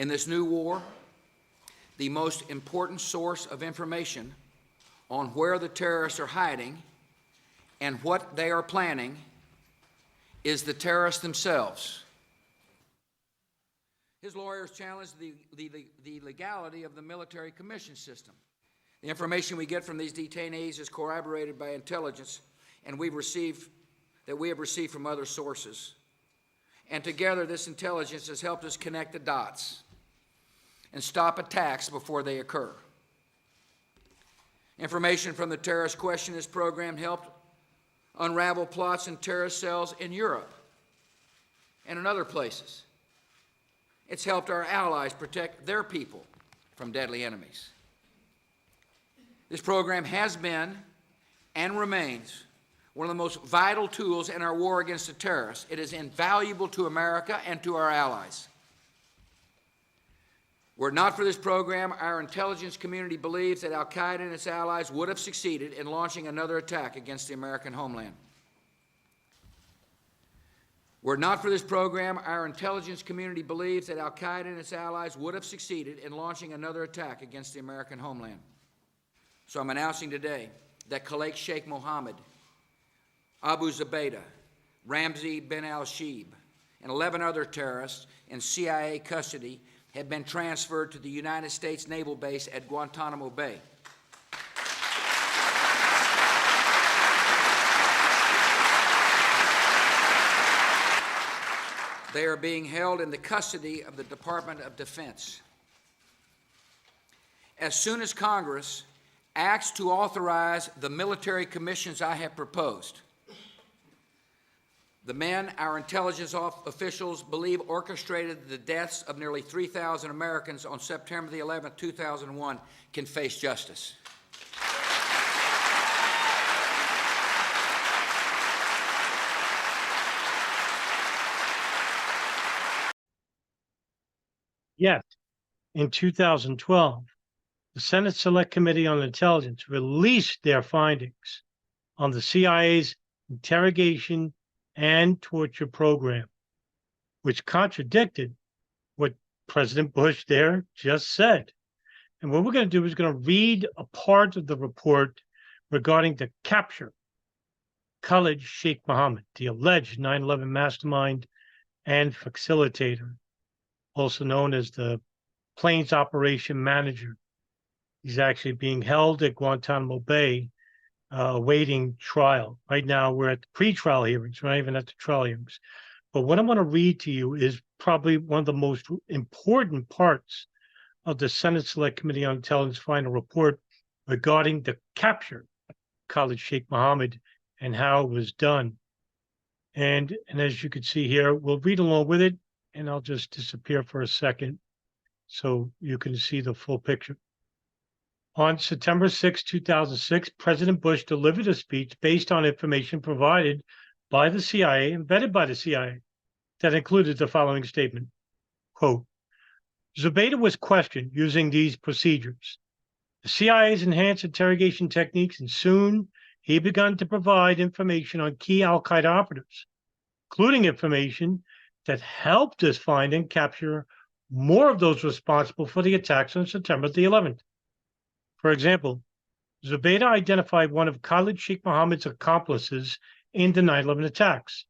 In this new war, the most important source of information on where the terrorists are hiding and what they are planning is the terrorists themselves. His lawyers challenged the legality of the military commission system. The information we get from these detainees is corroborated by intelligence and we have received from other sources. And together, this intelligence has helped us connect the dots and stop attacks before they occur. Information from the Terrorist Questionnaires program helped unravel plots in terrorist cells in Europe and in other places. It's helped our allies protect their people from deadly enemies. This program has been and remains one of the most vital tools in our war against the terrorists. It is invaluable to America and to our allies. Were it not for this program, our intelligence community believes that al-Qaeda and its allies would have succeeded in launching another attack against the American homeland. Were it not for this program, our intelligence community believes that al-Qaeda and its allies would have succeeded in launching another attack against the American homeland. So I'm announcing today that Khalid Sheikh Mohammed, Abu Zubaydah, Ramzi bin al-Shibh, and 11 other terrorists in CIA custody have been transferred to the United States Naval Base at Guantanamo Bay. They are being held in the custody of the Department of Defense. As soon as Congress acts to authorize the military commissions I have proposed, the men our intelligence officials believe orchestrated the deaths of nearly 3,000 Americans on September the 11th, 2001, can face justice. Yet, in 2012, the Senate Select Committee on Intelligence released their findings on the CIA's interrogation and torture program, which contradicted what President Bush there just said. And what we're going to do is going to read a part of the report regarding the capture of Khalid Sheikh Mohammed, the alleged 9/11 mastermind and facilitator, also known as the planes operation manager. He's actually being held at Guantanamo Bay, awaiting trial. Right now, we're at the pre-trial hearings, we're not even at the trial hearings. But what I'm going to read to you is probably one of the most important parts of the Senate Select Committee on Intelligence final report regarding the capture of Khalid Sheikh Mohammed and how it was done. And as you can see here, we'll read along with it, and I'll just disappear for a second so you can see the full picture. On September 6, 2006, President Bush delivered a speech based on information provided by the CIA and vetted by the CIA that included the following statement, quote, Zubaydah was questioned using these procedures, the CIA's enhanced interrogation techniques, and soon he began to provide information on key al-Qaeda operatives, including information that helped us find and capture more of those responsible for the attacks on September the 11th. For example, Zubaydah identified one of Khalid Sheikh Mohammed's accomplices in the 9/11 attacks,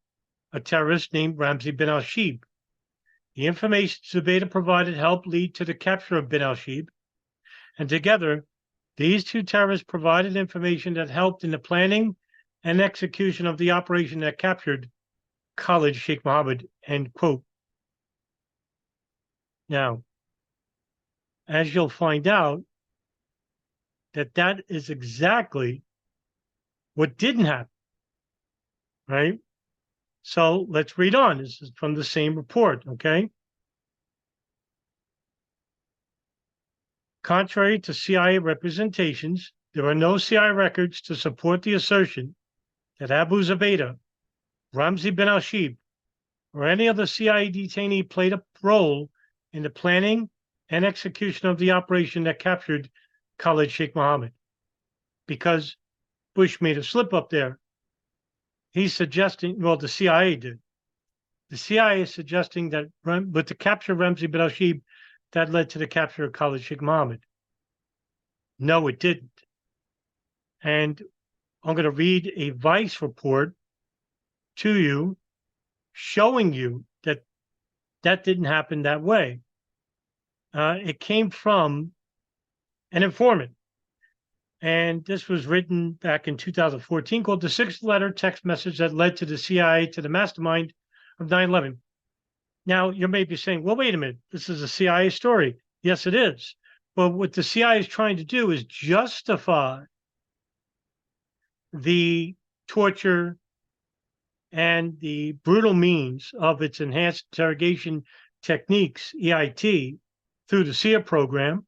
a terrorist named Ramzi bin al-Shibh. The information Zubaydah provided helped lead to the capture of bin al-Shibh, and together, these two terrorists provided information that helped in the planning and execution of the operation that captured Khalid Sheikh Mohammed, end quote. Now, as you'll find out, that is exactly what didn't happen, right? So let's read on. This is from the same report, okay? Contrary to CIA representations, there are no CIA records to support the assertion that Abu Zubaydah, Ramzi bin al-Shibh, or any other CIA detainee played a role in the planning and execution of the operation that captured Khalid Sheikh Mohammed, because Bush made a slip up there. He's suggesting, well, the CIA did. The CIA is suggesting that with the capture of Ramzi bin al-Shibh, that led to the capture of Khalid Sheikh Mohammed? No, it didn't. And I'm going to read a Vice report to you showing you that that didn't happen that way. It came from an informant. And this was written back in 2014, called The Sixth Letter Text Message That Led to the CIA to the Mastermind of 9/11. Now, you may be saying, well, wait a minute, this is a CIA story. Yes, it is. But what the CIA is trying to do is justify the torture and the brutal means of its enhanced interrogation techniques, EIT, through the CIA program,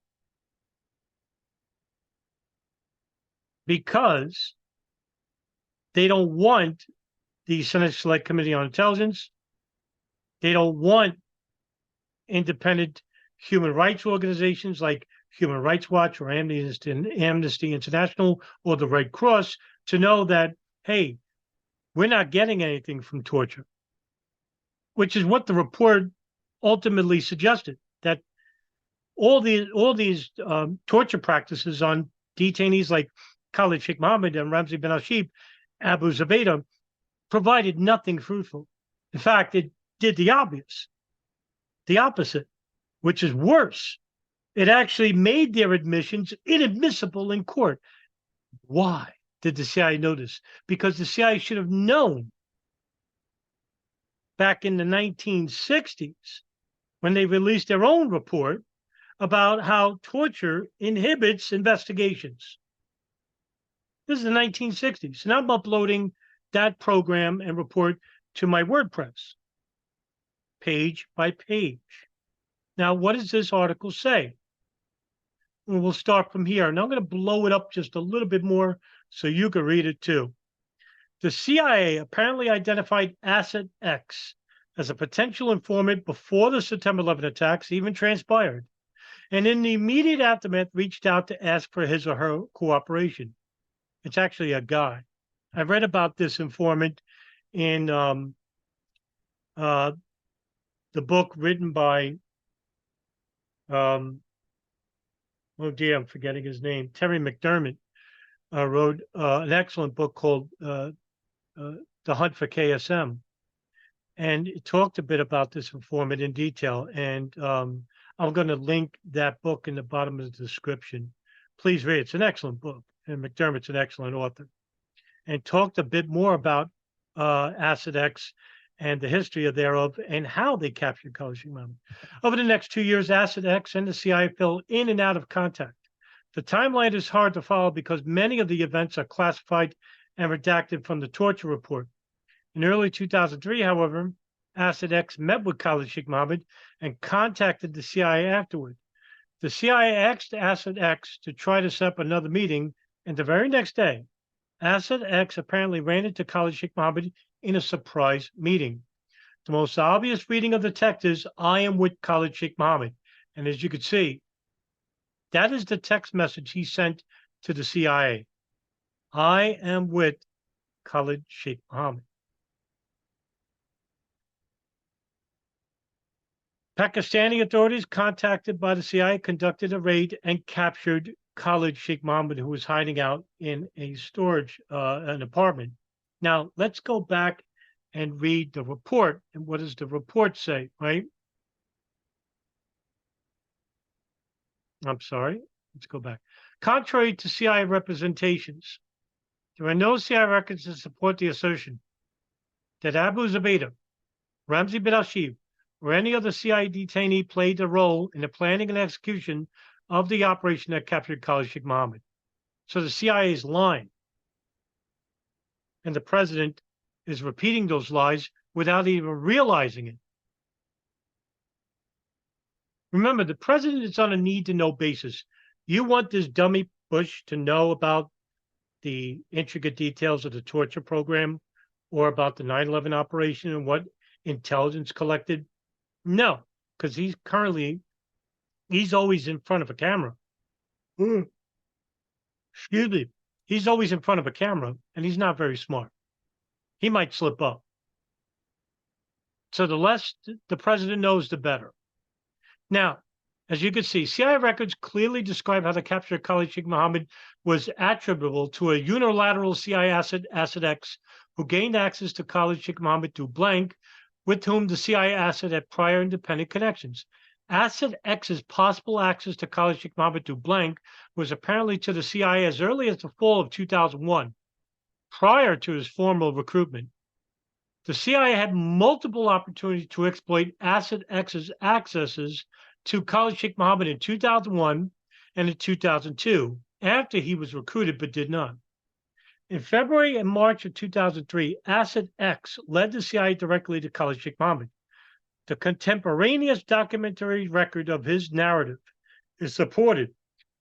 because they don't want the Senate Select Committee on Intelligence. They don't want independent human rights organizations like Human Rights Watch or Amnesty International or the Red Cross to know that, hey, we're not getting anything from torture, which is what the report ultimately suggested, that all these torture practices on detainees like Khalid Sheikh Mohammed and Ramzi bin al-Shibh, Abu Zubaydah, provided nothing fruitful. In fact, it did the opposite, which is worse. It actually made their admissions inadmissible in court. Why did the CIA know this? Because the CIA should have known back in the 1960s when they released their own report about how torture inhibits investigations. This is the 1960s. And I'm uploading that program and report to my WordPress, page by page. Now, what does this article say? And we'll start from here. And I'm going to blow it up just a little bit more so you can read it too. The CIA apparently identified Asset X as a potential informant before the September 11 attacks even transpired, and in the immediate aftermath reached out to ask for his or her cooperation. It's actually a guy. I read about this informant in the book written by, oh dear, I'm forgetting his name. Terry McDermott wrote an excellent book called The Hunt for KSM. And it talked a bit about this informant in detail. And I'm going to link that book in the bottom of the description. Please read it. It's an excellent book. And McDermott's an excellent author. And talked a bit more about Asset X and the history thereof and how they captured Khalid Sheikh Mohammed. Over the next 2 years, Asset X and the CIA fell in and out of contact. The timeline is hard to follow because many of the events are classified and redacted from the torture report. In early 2003, however, Asset X met with Khalid Sheikh Mohammed and contacted the CIA afterward. The CIA asked Asset X to try to set up another meeting, and the very next day, Asset X apparently ran into Khalid Sheikh Mohammed in a surprise meeting. The most obvious reading of the text is, I am with Khalid Sheikh Mohammed. And as you can see, that is the text message he sent to the CIA. I am with Khalid Sheikh Mohammed. Pakistani authorities contacted by the CIA conducted a raid and captured Khalid Sheikh Mohammed, who was hiding out in a storage, an apartment. Now, let's go back and read the report. And what does the report say, right? I'm sorry. Let's go back. Contrary to CIA representations, there are no CIA records to support the assertion that Abu Zubaydah, Ramzi bin al-Shibh, or any other CIA detainee played a role in the planning and execution of the operation that captured Khalid Sheikh Mohammed. So the CIA is lying. And the president is repeating those lies without even realizing it. Remember, the president is on a need-to-know basis. You want this dummy Bush to know about the intricate details of the torture program or about the 9/11 operation and what intelligence collected? No, because he's always in front of a camera. Excuse me. He's always in front of a camera, and he's not very smart. He might slip up. So the less the president knows, the better. Now, As you can see, CIA records clearly describe how the capture of Khalid Sheikh Mohammed was attributable to a unilateral CIA asset X, who gained access to Khalid Sheikh Mohammed through blank, with whom the CIA asset had prior independent connections. Asset X's possible access to Khalid Sheikh Mohammed through blank was apparently to the CIA as early as the fall of 2001, prior to his formal recruitment. The CIA had multiple opportunities to exploit Asset X's accesses to Khalid Sheikh Mohammed in 2001 and in 2002, after he was recruited, but did not. In February and March of 2003, Asset X led the CIA directly to Khalid Sheikh Mohammed. The contemporaneous documentary record of his narrative is supported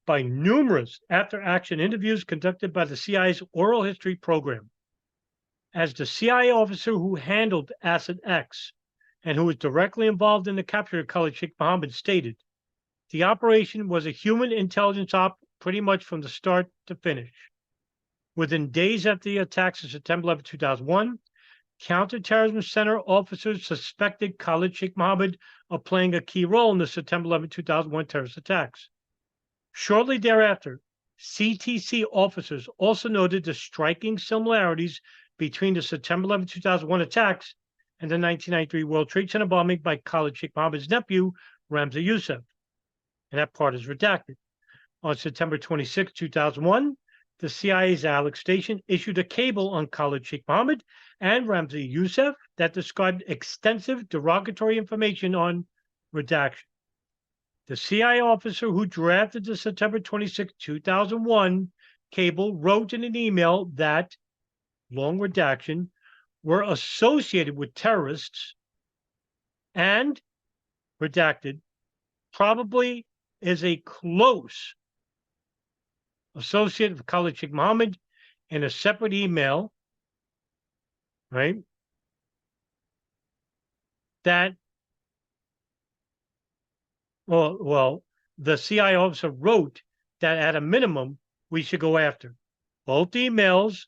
by numerous after-action interviews conducted by the CIA's Oral History Program. As the CIA officer who handled Asset X and who was directly involved in the capture of Khalid Sheikh Mohammed stated, the operation was a human intelligence op pretty much from the start to finish. Within days after the attacks of September 11, 2001, Counterterrorism Center officers suspected Khalid Sheikh Mohammed of playing a key role in the September 11, 2001 terrorist attacks. Shortly thereafter, CTC officers also noted the striking similarities between the September 11, 2001 attacks and the 1993 World Trade Center bombing by Khalid Sheikh Mohammed's nephew, Ramzi Youssef. And that part is redacted. On September 26, 2001, the CIA's Alex Station issued a cable on Khalid Sheikh Mohammed and Ramzi Youssef that described extensive derogatory information on redaction. The CIA officer who drafted the September 26, 2001 cable wrote in an email that, long redaction, were associated with terrorists and, redacted, probably is a close associate of Khalid Sheikh Mohammed in a separate email, right? That, well, the CIA officer wrote that at a minimum, we should go after. Both emails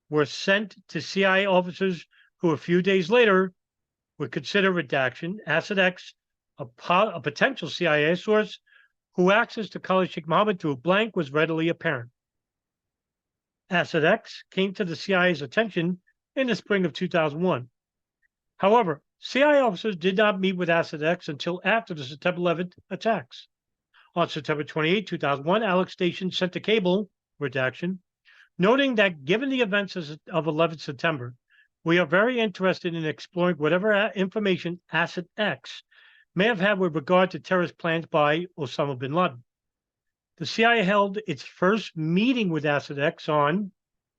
were sent to CIA officers who a few days later would consider redaction. Asset X, a potential CIA source who access to Khalid Sheikh Mohammed through a blank was readily apparent. Asset X came to the CIA's attention in the spring of 2001. However, CIA officers did not meet with Asset X until after the September 11th attacks. On September 28, 2001, Alex Station sent a cable, redaction, noting that given the events of 11th September, we are very interested in exploring whatever information Asset X may have had with regard to terrorist plans by Osama bin Laden. The CIA held its first meeting with Asset X on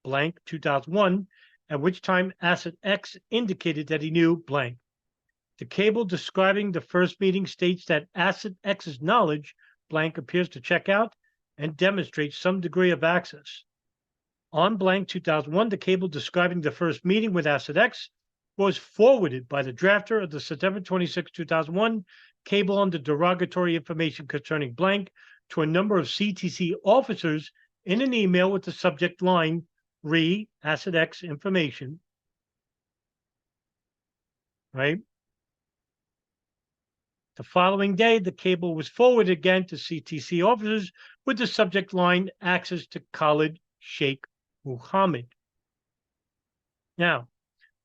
blank 2001, at which time Asset X indicated that he knew blank. The cable describing the first meeting states that Asset X's knowledge blank appears to check out and demonstrate some degree of access. On blank 2001, the cable describing the first meeting with Asset X was forwarded by the drafter of the September 26, 2001 cable on the derogatory information concerning blank to a number of CTC officers in an email with the subject line, re Asset X information, right? The following day, the cable was forwarded again to CTC officers with the subject line, access to Khalid Sheikh Mohammed. Now,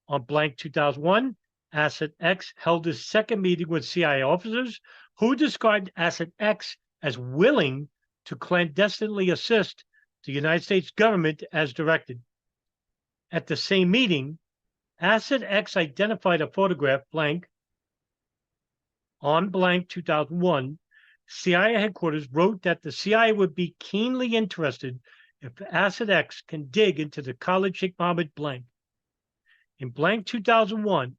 on blank 2001, Asset X held his second meeting with CIA officers who described Asset X as willing to clandestinely assist the United States government as directed. At the same meeting, Asset X identified a photograph blank on blank 2001. CIA headquarters wrote that the CIA would be keenly interested if Asset X can dig into the Khalid Sheikh Mohammed blank. In blank 2001,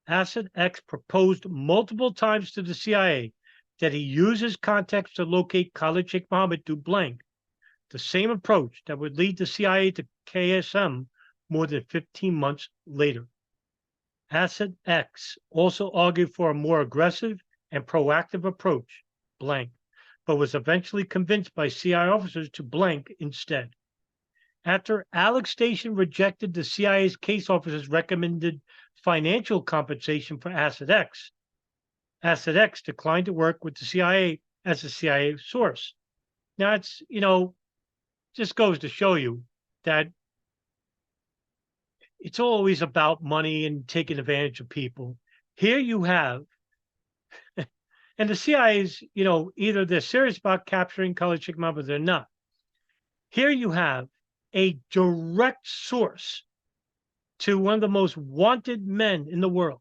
Asset X proposed multiple times to the CIA that he use his contacts to locate Khalid Sheikh Mohammed through blank, the same approach that would lead the CIA to KSM more than 15 months later. Asset X also argued for a more aggressive and proactive approach, blank, but was eventually convinced by CIA officers to blank instead. After Alex Station rejected the CIA's case officers' recommended financial compensation for Asset X, Asset X declined to work with the CIA as a CIA source. Now, it's, just goes to show you that it's always about money and taking advantage of people. Here you have, and the CIA's, either they're serious about capturing Khalid Sheikh Mohammed or they're not. Here you have a direct source to one of the most wanted men in the world,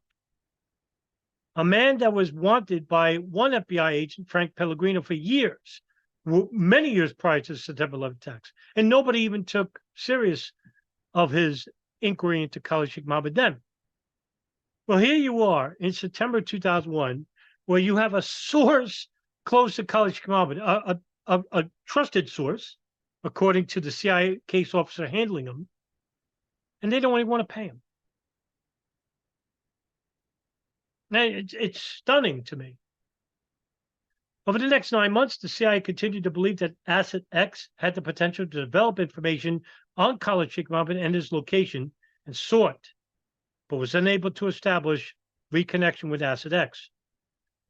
a man that was wanted by one FBI agent, Frank Pellegrino, for years, many years prior to the September 11th attacks. And nobody even took serious of his inquiry into Khalid Sheikh Mohammed then. Well, here you are in September 2001, where you have a source close to Khalid Sheikh Mohammed, a trusted source, according to the CIA case officer handling him, and they don't even want to pay him. Now, it's stunning to me. Over the next 9 months, the CIA continued to believe that Asset X had the potential to develop information on Khalid Sheikh Mohammed and his location, and sought, but was unable to establish reconnection with Asset X.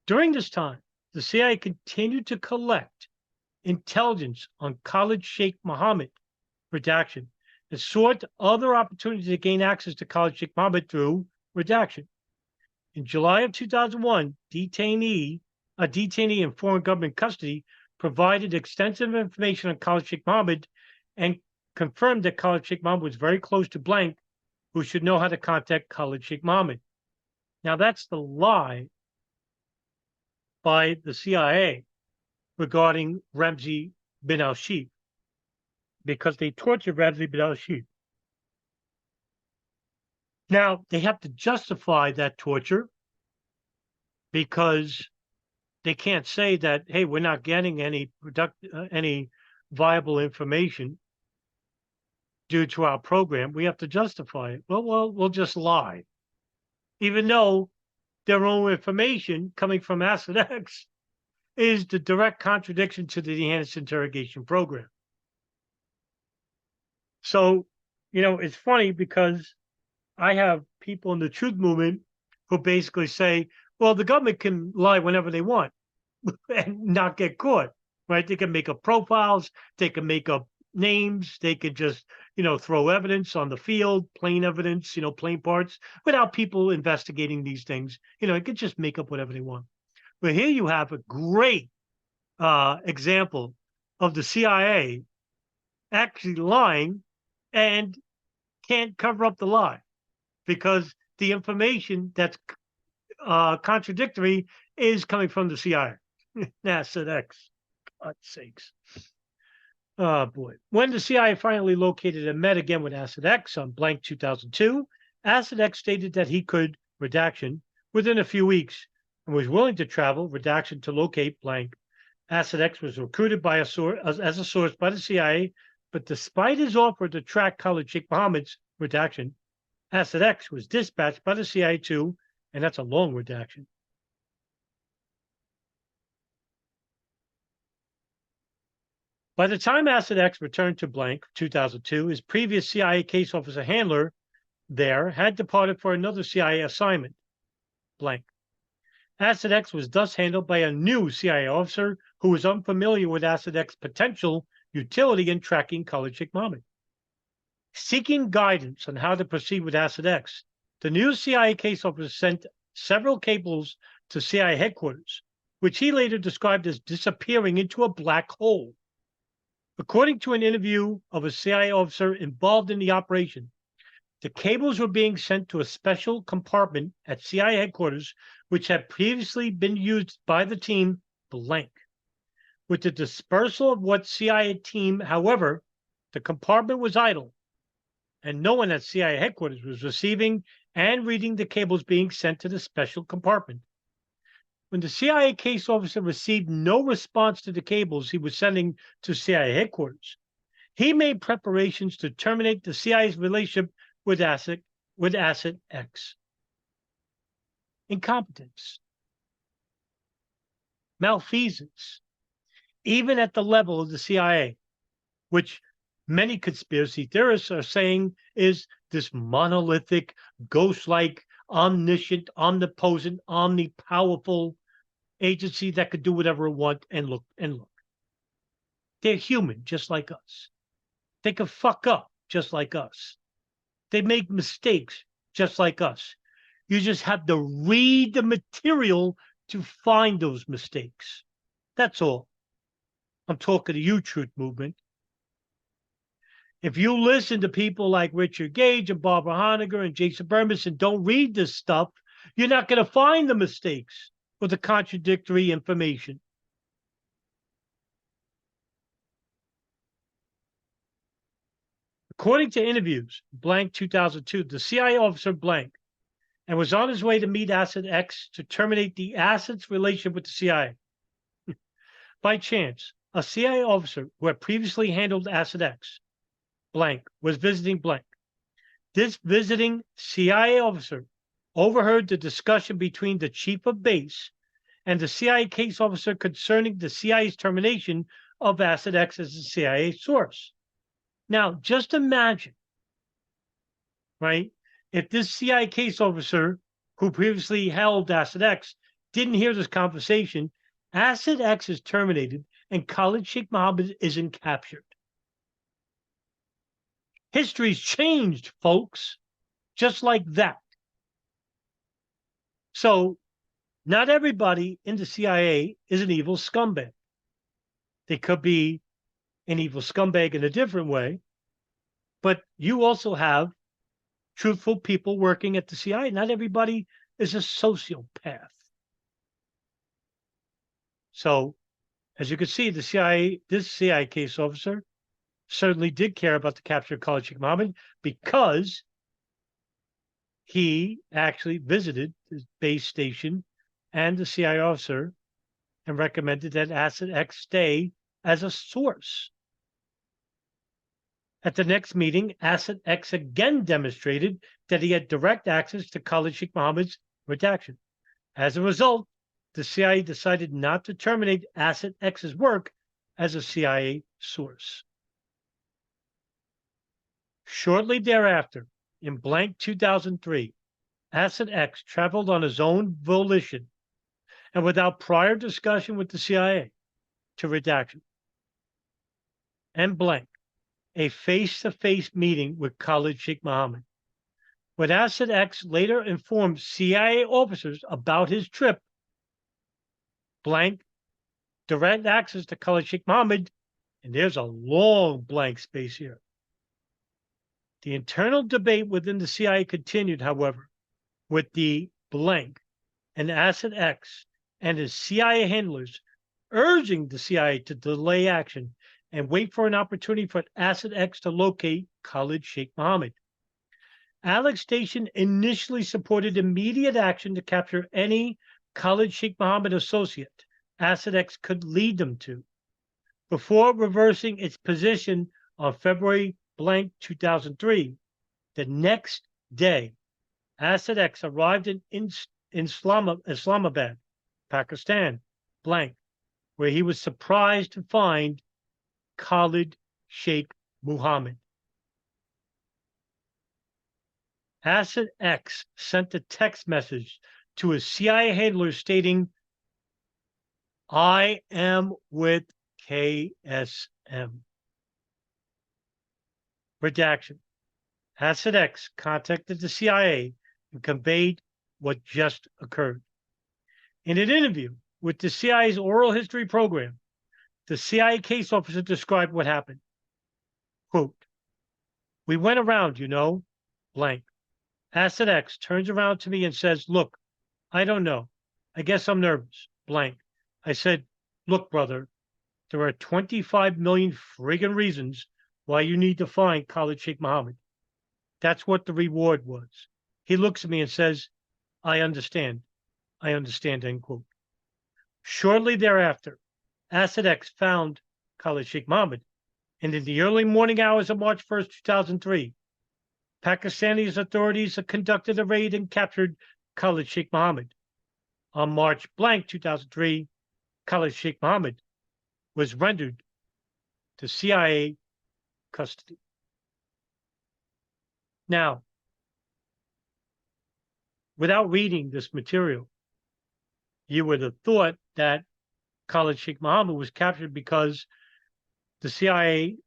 During this time, the CIA continued to collect intelligence on Khalid Sheikh Mohammed, redaction, and sought other opportunities to gain access to Khalid Sheikh Mohammed through redaction. In July of 2001, a detainee in foreign government custody provided extensive information on Khalid Sheikh Mohammed and confirmed that Khalid Sheikh Mohammed was very close to blank, who should know how to contact Khalid Sheikh Mohammed. Now, that's the lie by the CIA regarding Ramzi bin al-Sheikh, because they tortured Ramzi bin al-Sheikh. Now, they have to justify that torture because they can't say that, hey, we're not getting any viable information due to our program. We have to justify it. Well, we'll just lie. Even though their own information coming from Asset X is the direct contradiction to the enhanced interrogation program. So, it's funny because I have people in the truth movement who basically say, well, the government can lie whenever they want and not get caught, right? They can make up profiles, they can make up names, they could just, throw evidence on the field, plain evidence, plain parts, without people investigating these things. They could just make up whatever they want. But here you have a great example of the CIA actually lying and can't cover up the lie because the information that's contradictory is coming from the CIA. Asset X, God's sakes. Oh, boy. When the CIA finally located and met again with Asset X on blank 2002, Asset X stated that he could, redaction, within a few weeks and was willing to travel, redaction, to locate blank. Asset X was recruited by as a source by the CIA, but despite his offer to track Khalid Sheikh Mohammed's, redaction, Asset X was dispatched by the CIA to, and that's a long redaction. By the time Asset X returned to blank 2002, his previous CIA case officer handler there had departed for another CIA assignment, blank. Asset X was thus handled by a new CIA officer who was unfamiliar with Asset X's potential utility in tracking Khalid Sheikh Mohammed. Seeking guidance on how to proceed with Asset X, the new CIA case officer sent several cables to CIA headquarters, which he later described as disappearing into a black hole. According to an interview of a CIA officer involved in the operation, the cables were being sent to a special compartment at CIA headquarters, which had previously been used by the team blank. With the dispersal of what CIA team, however, the compartment was idle, and no one at CIA headquarters was receiving and reading the cables being sent to the special compartment. When the CIA case officer received no response to the cables he was sending to CIA headquarters, he made preparations to terminate the CIA's relationship with Asset X. Incompetence, malfeasance, even at the level of the CIA, which many conspiracy theorists are saying is this monolithic, ghost-like, omniscient, omnipotent, omnipowerful agency that could do whatever it want and look. They're human, just like us. They can fuck up, just like us. They make mistakes, just like us. You just have to read the material to find those mistakes. That's all. I'm talking to you, Truth Movement. If you listen to people like Richard Gage and Barbara Honegger and Jason Bermas and don't read this stuff, you're not going to find the mistakes or the contradictory information. According to interviews, blank 2002, the CIA officer blank and was on his way to meet Asset X to terminate the asset's relationship with the CIA. By chance, a CIA officer who had previously handled Asset X blank was visiting blank. This visiting CIA officer overheard the discussion between the chief of base and the CIA case officer concerning the CIA's termination of Asset X as a CIA source. Now, just imagine, right? If this CIA case officer who previously held Asset X didn't hear this conversation, Asset X is terminated and Khalid Sheikh Mohammed isn't captured. History's changed, folks, just like that. So, not everybody in the CIA is an evil scumbag. They could be an evil scumbag in a different way, but you also have truthful people working at the CIA. Not everybody is a sociopath. So, as you can see, this CIA case officer certainly did care about the capture of Khalid Sheikh Mohammed because he actually visited the base station and the CIA officer and recommended that Asset X stay as a source. At the next meeting, Asset X again demonstrated that he had direct access to Khalid Sheikh Mohammed's redaction. As a result, the CIA decided not to terminate Asset X's work as a CIA source. Shortly thereafter, in blank 2003, Asset X traveled on his own volition and without prior discussion with the CIA to redaction. And blank, a face-to-face meeting with Khalid Sheikh Mohammed. When Asset X later informed CIA officers about his trip, blank, direct access to Khalid Sheikh Mohammed, and there's a long blank space here. The internal debate within the CIA continued, however, with the blank and Asset X and his CIA handlers urging the CIA to delay action and wait for an opportunity for Asset X to locate Khalid Sheikh Mohammed. Alex Station initially supported immediate action to capture any Khalid Sheikh Mohammed associate Asset X could lead them to, before reversing its position on February blank 2003. The next day, Asset X arrived in Islamabad, Pakistan, blank, where he was surprised to find Khalid Sheikh Mohammed. Asset X sent a text message to his CIA handler stating, "I am with KSM." Redaction. Asset X contacted the CIA and conveyed what just occurred. In an interview with the CIA's oral history program, the CIA case officer described what happened. Quote, "We went around, blank. Asset X turns around to me and says, 'Look, I don't know. I guess I'm nervous,' blank. I said, 'Look, brother, there are 25 million friggin' reasons why you need to find Khalid Sheikh Mohammed. That's what the reward was.' He looks at me and says, 'I understand. I understand,' end quote. Shortly thereafter, Asset X found Khalid Sheikh Mohammed, and in the early morning hours of March 1st, 2003, Pakistani authorities conducted a raid and captured Khalid Sheikh Mohammed. On March blank 2003, Khalid Sheikh Mohammed was rendered to CIA custody. Now, without reading this material, you would have thought that Khalid Sheikh Mohammed was captured because the CIA,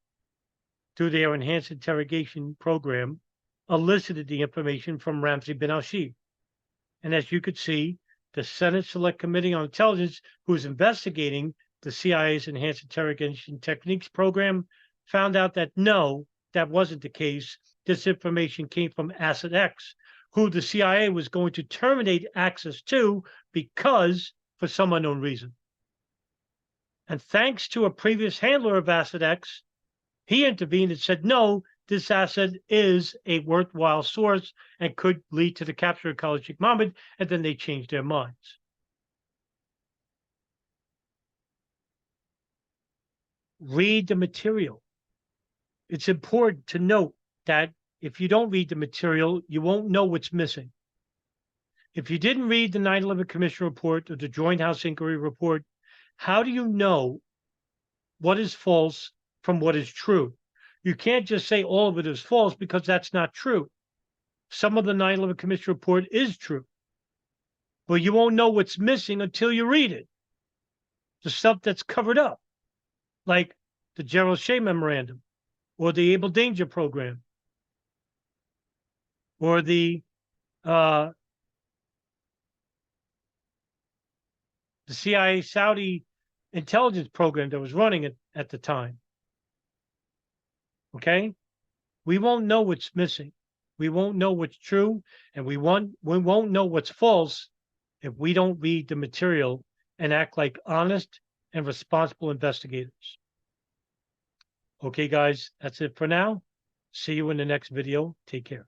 through their enhanced interrogation program, elicited the information from Ramzi bin al-Shibh. And as you could see, the Senate Select Committee on Intelligence, who is investigating the CIA's enhanced interrogation techniques program, found out that no, that wasn't the case. This information came from Asset X, who the CIA was going to terminate access to because for some unknown reason. And thanks to a previous handler of Asset X, he intervened and said, no, this asset is a worthwhile source and could lead to the capture of Khalid Sheikh Mohammed, and then they changed their minds. Read the material. It's important to note that if you don't read the material, you won't know what's missing. If you didn't read the 9/11 Commission report or the Joint House Inquiry report, how do you know what is false from what is true? You can't just say all of it is false because that's not true. Some of the 9/11 Commission report is true, but you won't know what's missing until you read it. The stuff that's covered up, like the Gerald Shea Memorandum, or the Able Danger Program, or the CIA Saudi intelligence program that was running at the time. Okay? We won't know what's missing. We won't know what's true, and we won't know what's false if we don't read the material and act like honest and responsible investigators. Okay, guys, that's it for now. See you in the next video. Take care.